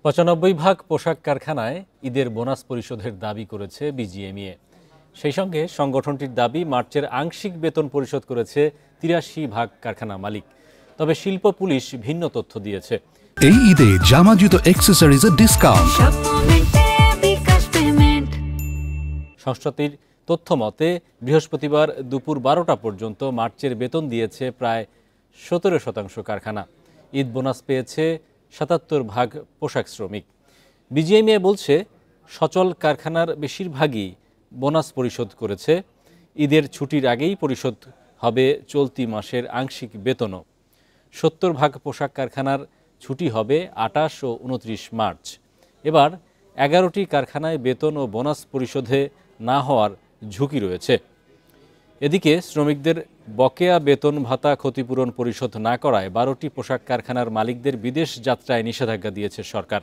৯৫ ভাগ পোশাক কারখানায় ঈদের বোনাস পরিশোধের দাবি করেছে বিজিএমইএ। সেই সঙ্গে সংগঠনটির দাবি মার্চের আংশিক বেতন পরিশোধ করেছে ৮৩ ভাগ কারখানা মালিক। তবে শিল্প পুলিশ ভিন্ন তথ্য দিয়েছে। এই ঈদে জামা জুতো অ্যাক্সেসরিজের ডিসকাউন্ট। সংস্থাটির তথ্য মতে বৃহস্পতিবার দুপুর ১২টা পর্যন্ত মার্চের বেতন দিয়েছে প্রায় ১৭% কারখানা। ঈদ বোনাস পেয়েছে ৭৭ ভাগ পোশাক শ্রমিক। বিজিএমইএ বলছে সচল কারখানার বেশিরভাগই বোনাস পরিশোধ করেছে। ঈদের ছুটির আগেই পরিশোধ হবে চলতি মাসের আংশিক বেতনও। ৭০ ভাগ পোশাক কারখানার ছুটি হবে ২৮ ও ২৯ মার্চ। এবার ১১টি কারখানায় বেতন ও বোনাস পরিশোধে না হওয়ার ঝুঁকি রয়েছে। এদিকে শ্রমিকদের বকেয়া বেতন ভাতা ক্ষতিপূরণ পরিশোধ না করায় ১২টি পোশাক কারখানার মালিকদের বিদেশ যাত্রায় নিষেধাজ্ঞা দিয়েছে সরকার।